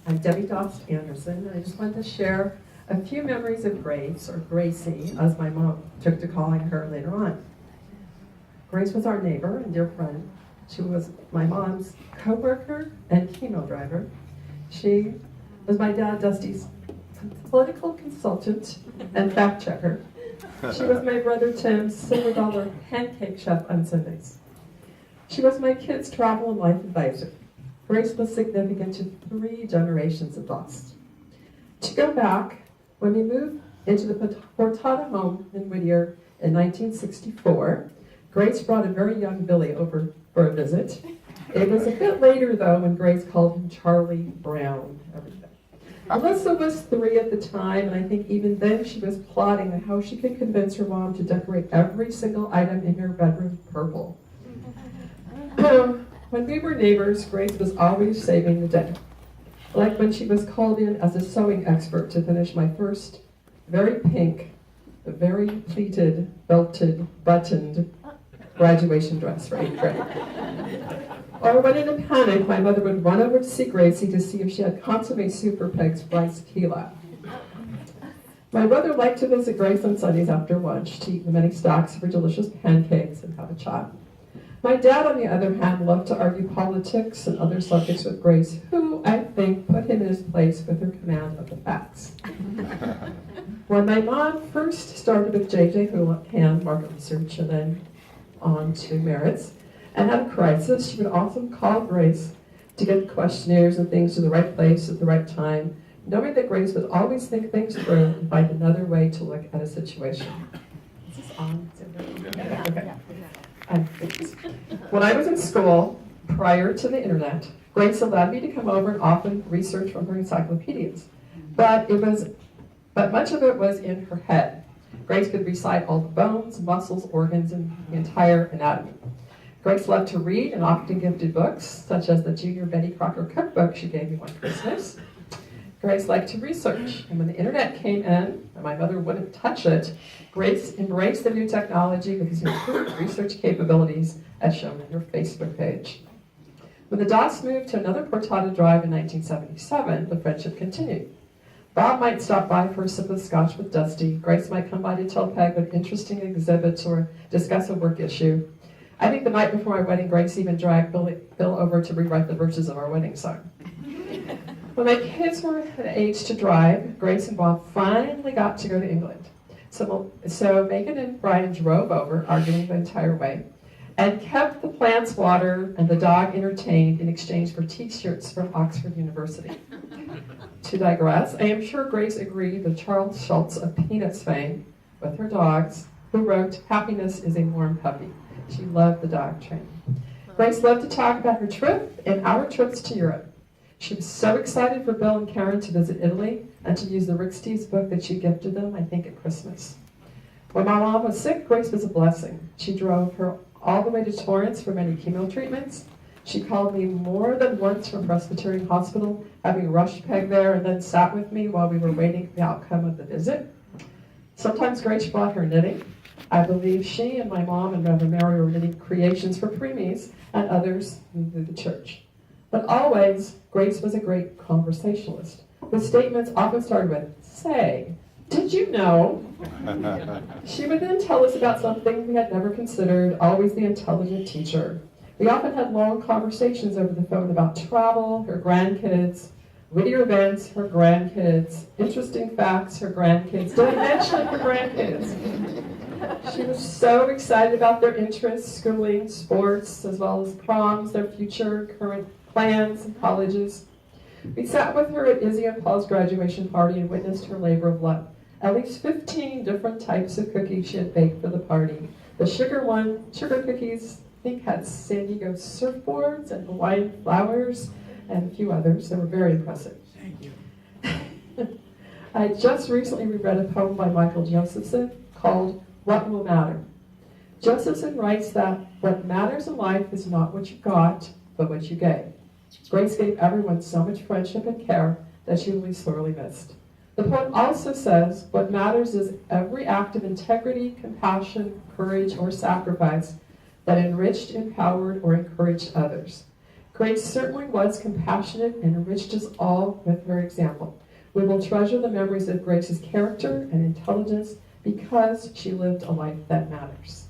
I'm Debbie Anderson, and I just wanted to share a few memories of Grace, or Gracie, as my mom took to calling her later on. Grace was our neighbor and dear friend. She was my mom's co-worker and chemo driver. She was my dad Dusty's political consultant and fact checker. She was my brother Tim's silver dollar pancake chef on Sundays. She was my kids' travel and life advisor. Grace was significant to 3 generations of us. To go back, when we moved into the Portada home in Whittier in 1964, Grace brought a very young Billy over for a visit. It was a bit later, though, when Grace called him Charlie Brown every day. Alyssa was 3 at the time, and I think even then she was plotting on how she could convince her mom to decorate every single item in her bedroom purple. When we were neighbors, Grace was always saving the day. Like when she was called in as a sewing expert to finish my first very pink, very pleated, belted, buttoned graduation dress, right? Or when in a panic, my mother would run over to see Gracie to see if she had consomme soup or Peg's rice tequila. My brother liked to visit Grace on Sundays after lunch to eat the many stacks of her delicious pancakes and have a chat. My dad, on the other hand, loved to argue politics and other subjects with Grace, who, I think, put him in his place with her command of the facts. When my mom first started with J.J. Houlihan market research and then on to Merritt's, and had a crisis, she would often call Grace to get questionnaires and things to the right place at the right time, knowing that Grace would always think things through and find another way to look at a situation. Is this on? Okay. When I was in school, prior to the internet, Grace allowed me to come over and often research from her encyclopedias. But much of it was in her head. Grace could recite all the bones, muscles, organs, and the entire anatomy. Grace loved to read and often gifted books, such as the Junior Betty Crocker cookbook she gave me one Christmas. Grace liked to research, and when the internet came in, and my mother wouldn't touch it, Grace embraced the new technology with its improved research capabilities, as shown in her Facebook page. When the Doss moved to another Portada Drive in 1977, the friendship continued. Bob might stop by for a sip of scotch with Dusty. Grace might come by to tell Peg of interesting exhibits or discuss a work issue. I think the night before my wedding, Grace even dragged Bill over to rewrite the verses of our wedding song. When my kids were at age to drive, Grace and Bob finally got to go to England. So Megan and Brian drove over, arguing the entire way, and kept the plants watered and the dog entertained in exchange for t-shirts from Oxford University. To digress, I am sure Grace agreed with Charles Schultz of Peanuts fame with her dogs, who wrote, "Happiness is a warm puppy." She loved the dog train. Grace loved to talk about her trip and our trips to Europe. She was so excited for Bill and Karen to visit Italy and to use the Rick Steves book that she gifted them, I think, at Christmas. When my mom was sick, Grace was a blessing. She drove her all the way to Torrance for many chemo treatments. She called me more than once from Presbyterian Hospital, having rushed Peg there, and then sat with me while we were waiting for the outcome of the visit. Sometimes Grace brought her knitting. I believe she and my mom and Reverend Mary were knitting creations for preemies and others through the church. But always, Grace was a great conversationalist, with statements often started with, "Say, did you know?" She would then tell us about something we had never considered, always the intelligent teacher. We often had long conversations over the phone about travel, her grandkids, Whittier events, her grandkids, interesting facts, her grandkids. Did I mention her grandkids? She was so excited about their interests, schooling, sports, as well as proms, their future, current plans, and colleges. We sat with her at Izzy and Paul's graduation party and witnessed her labor of love. At least 15 different types of cookies she had baked for the party. The sugar cookies, I think, had San Diego surfboards and Hawaiian flowers and a few others. They were very impressive. Thank you. I just recently reread a poem by Michael Josephson called "What Will Matter?" Josephson writes that what matters in life is not what you got, but what you gave. Grace gave everyone so much friendship and care that she will be sorely missed. The poem also says, what matters is every act of integrity, compassion, courage, or sacrifice that enriched, empowered, or encouraged others. Grace certainly was compassionate and enriched us all with her example. We will treasure the memories of Grace's character and intelligence because she lived a life that matters.